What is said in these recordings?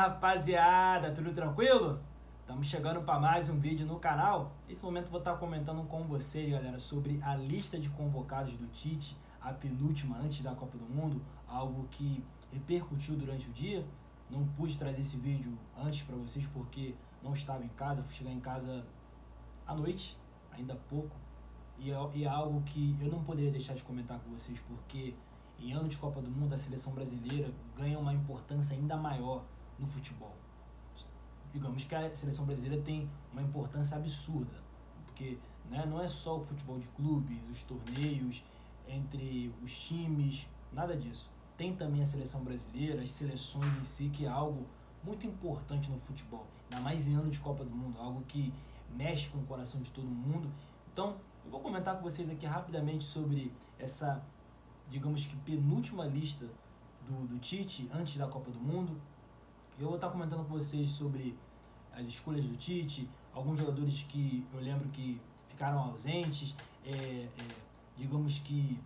Rapaziada, tudo tranquilo? Estamos chegando para mais um vídeo no canal. Nesse momento vou estar comentando com vocês, galera, sobre a lista de convocados do Tite, a penúltima antes da Copa do Mundo, algo que repercutiu durante o dia. Não pude trazer esse vídeo antes para vocês porque não estava em casa, fui chegar em casa à noite, ainda há pouco, e é algo que eu não poderia deixar de comentar com vocês porque em ano de Copa do Mundo a seleção brasileira ganha uma importância ainda maior no futebol. Digamos que a seleção brasileira tem uma importância absurda, porque não é só o futebol de clubes, os torneios entre os times, nada disso. Tem também a seleção brasileira, as seleções em si, que é algo muito importante no futebol, ainda mais em ano de Copa do Mundo, algo que mexe com o coração de todo mundo. Então, eu vou comentar com vocês aqui rapidamente sobre essa, digamos que penúltima lista do Tite antes da Copa do Mundo. Eu vou estar comentando com vocês sobre as escolhas do Tite, alguns jogadores que eu lembro que ficaram ausentes, digamos que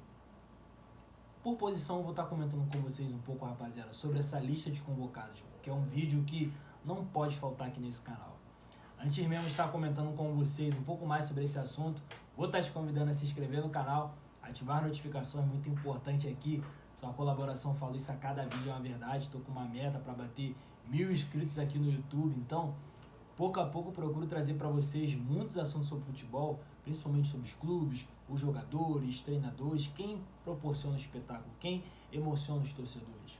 por posição eu vou estar comentando com vocês um pouco, rapaziada, sobre essa lista de convocados, que é um vídeo que não pode faltar aqui nesse canal. Antes mesmo de estar comentando com vocês um pouco mais sobre esse assunto, vou estar te convidando a se inscrever no canal, ativar notificações, muito importante aqui. Sua colaboração, falo isso a cada vídeo, é uma verdade. Estou com uma meta para bater 1000 inscritos aqui no YouTube, então pouco a pouco procuro trazer para vocês muitos assuntos sobre futebol, principalmente sobre os clubes, os jogadores, treinadores, quem proporciona o espetáculo, quem emociona os torcedores.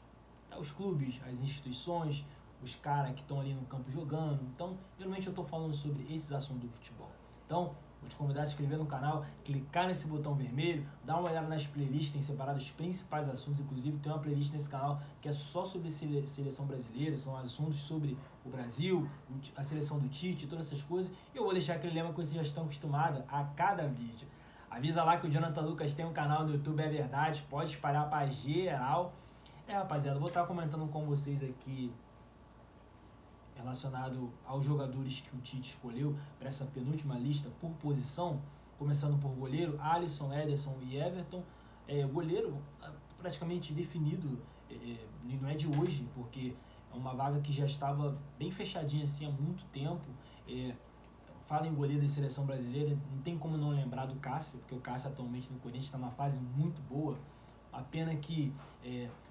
Os clubes, as instituições, os caras que estão ali no campo jogando. Então, geralmente eu estou falando sobre esses assuntos do futebol. Então, vou te convidar a se inscrever no canal, clicar nesse botão vermelho, dar uma olhada nas playlists, tem separado os principais assuntos, inclusive tem uma playlist nesse canal que é só sobre seleção brasileira, são assuntos sobre o Brasil, a seleção do Tite, todas essas coisas. E eu vou deixar aquele lema que vocês já estão acostumados a cada vídeo. Avisa lá que o Jonathan Lucas tem um canal no YouTube, é verdade, pode espalhar para geral. Rapaziada, eu vou estar comentando com vocês aqui relacionado aos jogadores que o Tite escolheu para essa penúltima lista por posição, começando por goleiro, Alisson, Ederson e Everton. Goleiro praticamente definido, não é de hoje, porque é uma vaga que já estava bem fechadinha assim há muito tempo. Fala em goleiro de seleção brasileira, não tem como não lembrar do Cássio, porque o Cássio atualmente no Corinthians está numa fase muito boa. A pena que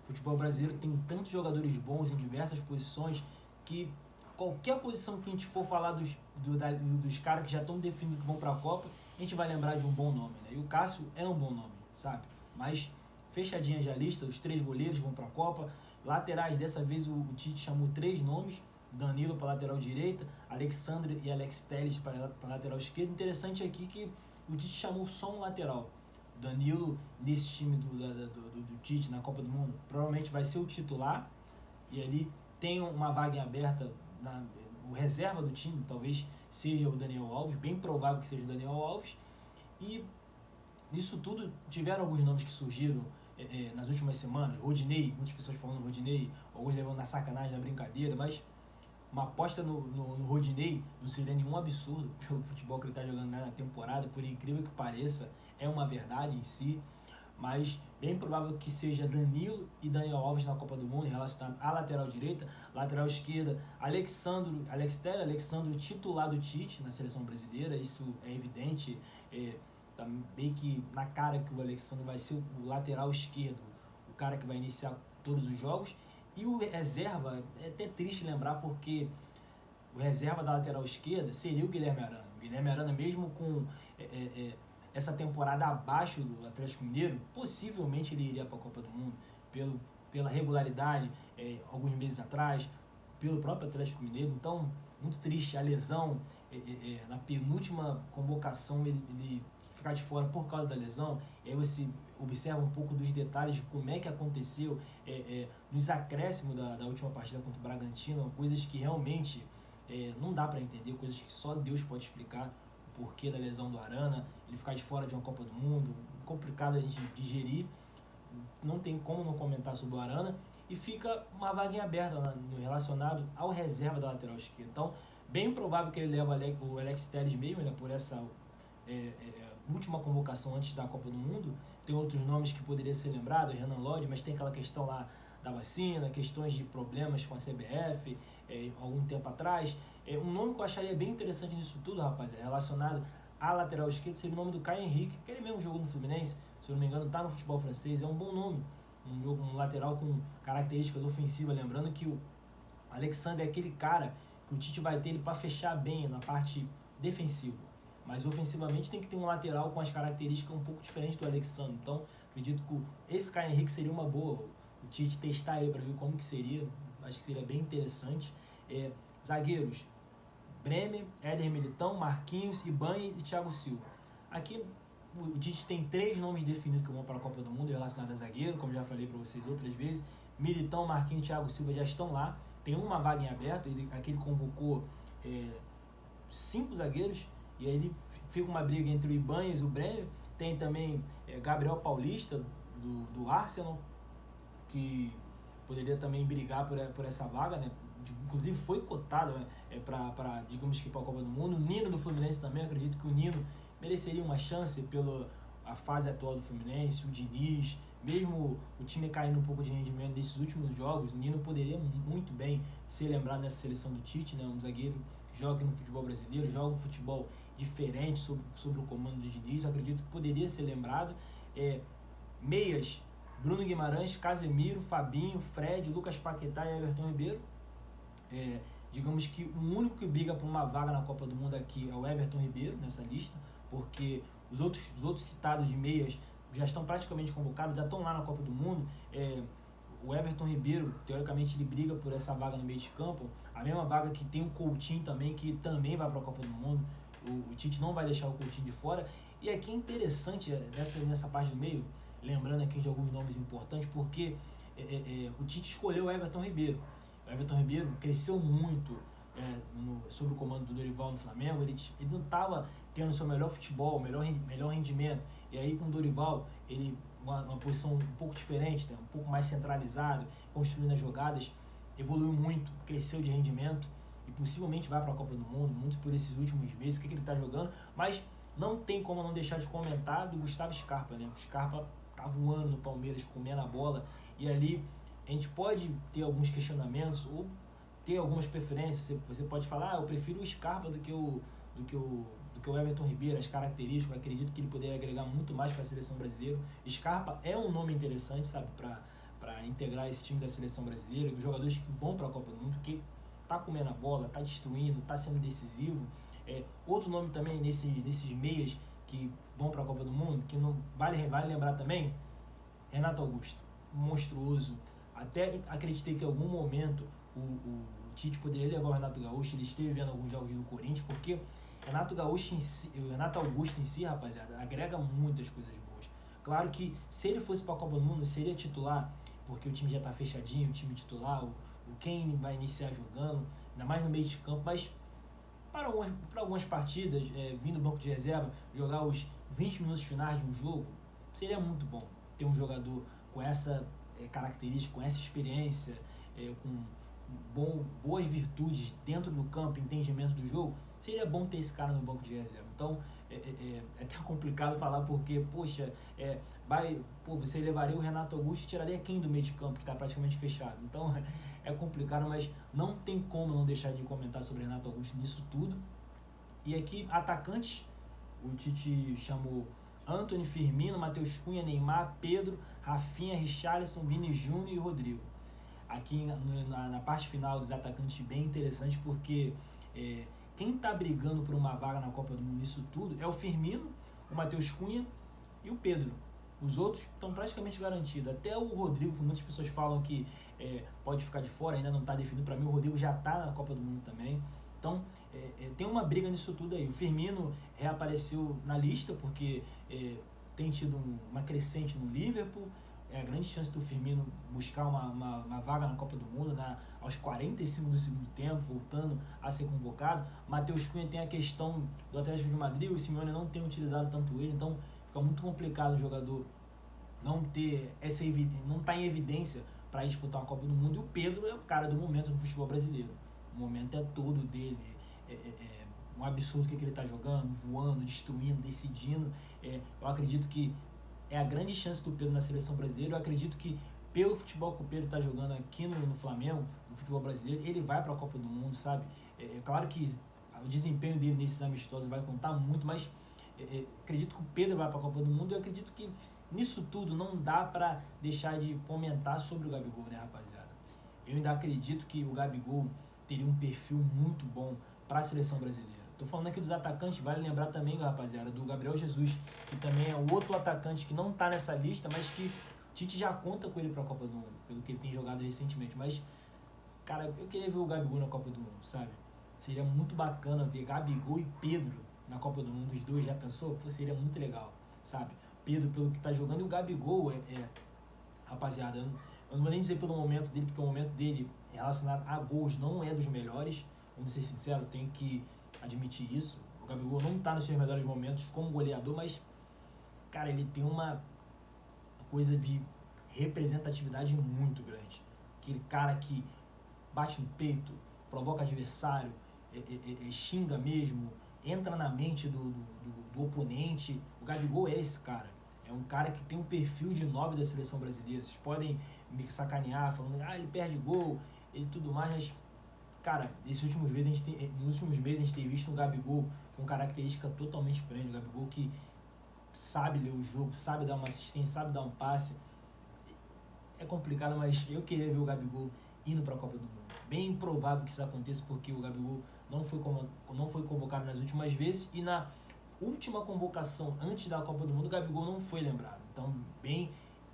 o futebol brasileiro tem tantos jogadores bons em diversas posições que qualquer posição que a gente for falar dos caras que já estão definidos que vão para a Copa, a gente vai lembrar de um bom nome, né? E o Cássio é um bom nome, sabe? Mas fechadinha já a lista, os 3 goleiros vão para a Copa. Laterais, dessa vez o Tite chamou 3 nomes, Danilo para lateral direita, Alexandre e Alex Telles para lateral esquerda. Interessante aqui que o Tite chamou só um lateral. Danilo, nesse time do Tite na Copa do Mundo, provavelmente vai ser o titular, e ali tem uma vaga em aberta, o reserva do time, talvez seja o Daniel Alves, bem provável que seja o Daniel Alves. E nisso tudo tiveram alguns nomes que surgiram nas últimas semanas. Rodinei, muitas pessoas falando Rodinei, alguns levando na sacanagem, na brincadeira, mas uma aposta no Rodinei não seria nenhum absurdo pelo futebol que ele está jogando na temporada, por incrível que pareça, é uma verdade em si. Mas bem provável que seja Danilo e Daniel Alves na Copa do Mundo, relacionado à lateral direita. Lateral esquerda, Alex Alexandre titular do Tite na seleção brasileira, isso é evidente, tá bem que na cara que o Alexandre vai ser o lateral esquerdo, o cara que vai iniciar todos os jogos. E o reserva, é até triste lembrar, porque o reserva da lateral esquerda seria o Guilherme Arana. O Guilherme Arana, mesmo com essa temporada abaixo do Atlético Mineiro, possivelmente ele iria para a Copa do Mundo pela regularidade, alguns meses atrás, pelo próprio Atlético Mineiro. Então, muito triste a lesão, na penúltima convocação ele ficar de fora por causa da lesão. E aí você observa um pouco dos detalhes de como é que aconteceu nos acréscimos da última partida contra o Bragantino, coisas que realmente não dá para entender, coisas que só Deus pode explicar. Porquê da lesão do Arana, ele ficar de fora de uma Copa do Mundo, complicado a gente digerir, não tem como não comentar sobre o Arana, e fica uma vaguinha aberta relacionado ao reserva da lateral esquerda. Então, bem provável que ele leve o Alex Telles mesmo, né, por essa última convocação antes da Copa do Mundo. Tem outros nomes que poderiam ser lembrados, Renan Lodge, mas tem aquela questão lá da vacina, questões de problemas com a CBF, algum tempo atrás. Um nome que eu acharia bem interessante nisso tudo, rapaziada, relacionado à lateral esquerda, seria o nome do Caio Henrique, que ele mesmo jogou no Fluminense, se eu não me engano, está no futebol francês, é um bom nome, um lateral com características ofensivas, lembrando que o Alexandre é aquele cara que o Tite vai ter ele para fechar bem na parte defensiva, mas ofensivamente tem que ter um lateral com as características um pouco diferentes do Alexandre. Então acredito que esse Caio Henrique seria uma boa, o Tite testar ele para ver como que seria, acho que seria bem interessante. Zagueiros: Bremer, Éder Militão, Marquinhos, Ibanez e Thiago Silva. Aqui o Tite tem 3 nomes definidos que vão para a Copa do Mundo relacionados a zagueiro, como já falei para vocês outras vezes. Militão, Marquinhos e Thiago Silva já estão lá. Tem uma vaga em aberto, aqui ele convocou 5 zagueiros, e aí ele fica uma briga entre o Ibanez e o Bremer. Tem também Gabriel Paulista, do Arsenal, que poderia também brigar por essa vaga, né? Inclusive foi cotado, né, para, digamos que, para a Copa do Mundo. O Nino do Fluminense também, acredito que o Nino mereceria uma chance pela fase atual do Fluminense, o Diniz, mesmo o time caindo um pouco de rendimento desses últimos jogos, o Nino poderia muito bem ser lembrado nessa seleção do Tite, né? Um zagueiro que joga no futebol brasileiro, joga um futebol diferente sobre o comando do Diniz, acredito que poderia ser lembrado. Meias: Bruno Guimarães, Casemiro, Fabinho, Fred, Lucas Paquetá e Everton Ribeiro. Digamos que o único que briga por uma vaga na Copa do Mundo aqui é o Everton Ribeiro nessa lista, porque os outros citados de meias já estão praticamente convocados, já estão lá na Copa do Mundo. O Everton Ribeiro, teoricamente, ele briga por essa vaga no meio de campo, a mesma vaga que tem o Coutinho também, que também vai para a Copa do Mundo. O Tite não vai deixar o Coutinho de fora. E aqui é interessante nessa parte do meio, lembrando aqui de alguns nomes importantes, porque o Tite escolheu o Everton Ribeiro. O Everton Ribeiro cresceu muito sob o comando do Dorival no Flamengo. Ele não estava tendo seu melhor futebol, melhor rendimento. E aí com o Dorival, ele uma posição um pouco diferente, né? Um pouco mais centralizado, construindo as jogadas, evoluiu muito, cresceu de rendimento e possivelmente vai para a Copa do Mundo, muito por esses últimos meses, o que ele está jogando. Mas não tem como não deixar de comentar do Gustavo Scarpa, né? O Scarpa tá voando no Palmeiras, comendo a bola, e ali a gente pode ter alguns questionamentos ou ter algumas preferências. Você pode falar, eu prefiro o Scarpa do que o Everton Ribeiro, as características. Eu acredito que ele poderia agregar muito mais para a seleção brasileira. Scarpa é um nome interessante, sabe, para integrar esse time da seleção brasileira, os jogadores que vão para a Copa do Mundo, porque tá comendo a bola, tá destruindo, tá sendo decisivo. Outro nome também nesses meias que vão para a Copa do Mundo, que não vale lembrar também, Renato Augusto, monstruoso. Até acreditei que em algum momento o Tite poderia levar o Renato Gaúcho. Ele esteve vendo alguns jogos do Corinthians, porque Renato Augusto em si, rapaziada, agrega muitas coisas boas. Claro que se ele fosse para a Copa do Mundo, seria titular, porque o time já está fechadinho, o time titular, o quem vai iniciar jogando, ainda mais no meio de campo. Mas para algumas partidas, vindo do banco de reserva, jogar os 20 minutos finais de um jogo, seria muito bom ter um jogador com essa característica, com essa experiência, com boas virtudes dentro do campo, entendimento do jogo. Seria bom ter esse cara no banco de reserva. Então é até complicado falar, porque poxa, você levaria o Renato Augusto e tiraria quem do meio de campo, que está praticamente fechado. Então é complicado, mas não tem como não deixar de comentar sobre Renato Augusto nisso tudo. E aqui, atacantes, o Tite chamou Antony, Firmino, Matheus Cunha, Neymar, Pedro, Rafinha, Richarlison, Vini Júnior e Rodrigo. Aqui na parte final dos atacantes, bem interessante, porque quem está brigando por uma vaga na Copa do Mundo nisso tudo é o Firmino, o Matheus Cunha e o Pedro. Os outros estão praticamente garantidos. Até o Rodrigo, que muitas pessoas falam que pode ficar de fora, ainda não está definido. Para mim, o Rodrigo já está na Copa do Mundo também. Então, tem uma briga nisso tudo aí. O Firmino reapareceu na lista, porque tem tido uma crescente no Liverpool. É a grande chance do Firmino buscar uma vaga na Copa do Mundo, aos 45 do segundo tempo, voltando a ser convocado. Matheus Cunha tem a questão do Atlético de Madrid, o Simeone não tem utilizado tanto ele, então fica muito complicado o jogador não estar em evidência para disputar uma Copa do Mundo. E o Pedro é o cara do momento no futebol brasileiro. O momento é todo dele. Um absurdo que ele está jogando, voando, destruindo, decidindo. Eu acredito que é a grande chance do Pedro na seleção brasileira. Eu acredito que pelo futebol que o Pedro está jogando aqui no Flamengo, no futebol brasileiro, ele vai para a Copa do Mundo, sabe? É claro que o desempenho dele nesses amistosos vai contar muito, mas acredito que o Pedro vai para a Copa do Mundo e eu acredito que nisso tudo não dá para deixar de comentar sobre o Gabigol, né, rapaziada? Eu ainda acredito que o Gabigol teria um perfil muito bom para a seleção brasileira. Tô falando aqui dos atacantes, vale lembrar também, rapaziada, do Gabriel Jesus, que também é outro atacante que não tá nessa lista, mas que o Tite já conta com ele para a Copa do Mundo, pelo que ele tem jogado recentemente. Mas, cara, eu queria ver o Gabigol na Copa do Mundo, sabe? Seria muito bacana ver Gabigol e Pedro na Copa do Mundo, os dois, já pensou? Pô, seria muito legal, sabe? Pedro pelo que tá jogando e o Gabigol rapaziada, eu não vou nem dizer pelo momento dele, porque o momento dele relacionado a gols não é dos melhores, vamos ser sinceros, tenho que admitir isso. O Gabigol não tá nos seus melhores momentos como goleador, mas, cara, ele tem uma coisa de representatividade muito grande. Aquele cara que bate no peito, provoca adversário, xinga mesmo, entra na mente do oponente. O Gabigol é esse cara. É um cara que tem um perfil de 9 da seleção brasileira. Vocês podem me sacanear falando, ele perde gol e tudo mais, mas, cara, nos últimos meses a gente tem visto um Gabigol com característica totalmente diferente. Um Gabigol que sabe ler o jogo, sabe dar uma assistência, sabe dar um passe. É complicado, mas eu queria ver o Gabigol indo para a Copa do Mundo. Bem improvável que isso aconteça, porque o Gabigol não foi convocado nas últimas vezes e na última convocação antes da Copa do Mundo, o Gabigol não foi lembrado. Então, bem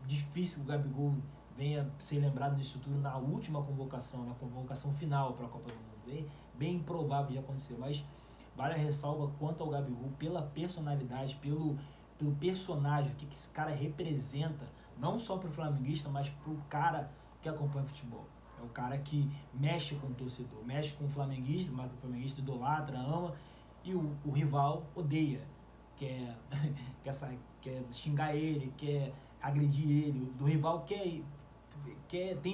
difícil que o Gabigol venha ser lembrado nisso tudo na última convocação, na convocação final para a Copa do Mundo. Bem improvável de acontecer, mas vale a ressalva quanto ao Gabigol pela personalidade, pelo personagem, o que esse cara representa, não só para o flamenguista, mas para o cara que acompanha futebol. É o cara que mexe com o torcedor, mexe com o flamenguista, mas o flamenguista idolatra, ama, e o rival odeia, quer xingar ele, quer agredir ele. Do rival tem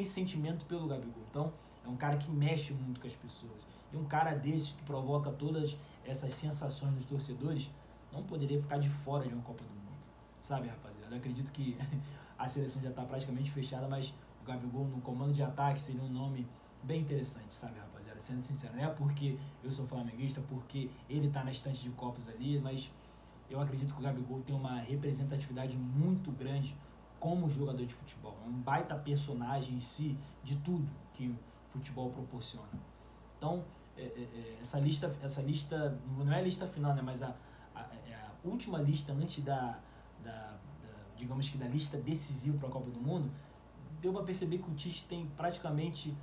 esse sentimento pelo Gabigol. Então, é um cara que mexe muito com as pessoas. E um cara desses que provoca todas essas sensações dos torcedores não poderia ficar de fora de uma Copa do Mundo. Sabe, rapaziada? Eu acredito que a seleção já está praticamente fechada, mas o Gabigol no comando de ataque seria um nome bem interessante, sabe, rapaziada? Sendo sincero, não é porque eu sou flamenguista, porque ele tá na estante de Copas ali, mas eu acredito que o Gabigol tem uma representatividade muito grande como jogador de futebol. É um baita personagem em si de tudo que o futebol proporciona. Então, essa lista não é a lista final, né, mas a última lista antes digamos que da lista decisiva para a Copa do Mundo, deu para perceber que o Tite tem praticamente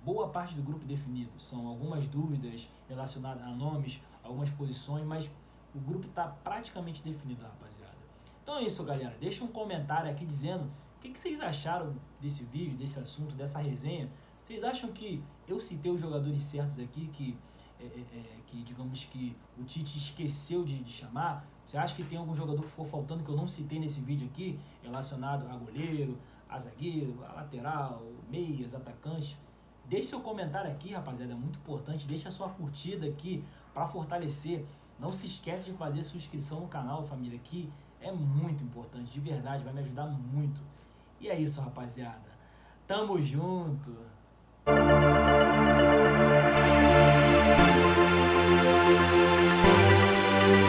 boa parte do grupo definido. São algumas dúvidas relacionadas a nomes, algumas posições, mas o grupo está praticamente definido, rapaziada. Então é isso, galera. Deixa um comentário aqui dizendo o que vocês acharam desse vídeo, desse assunto, dessa resenha. Vocês acham que eu citei os jogadores certos aqui, que digamos que o Tite esqueceu de chamar? Você acha que tem algum jogador que for faltando que eu não citei nesse vídeo aqui, relacionado a goleiro, a zagueiro, a lateral, meias, atacantes? Deixe seu comentário aqui, rapaziada, é muito importante. Deixa a sua curtida aqui para fortalecer. Não se esquece de fazer sua inscrição no canal, família, que é muito importante, de verdade, vai me ajudar muito. E é isso, rapaziada. Tamo junto!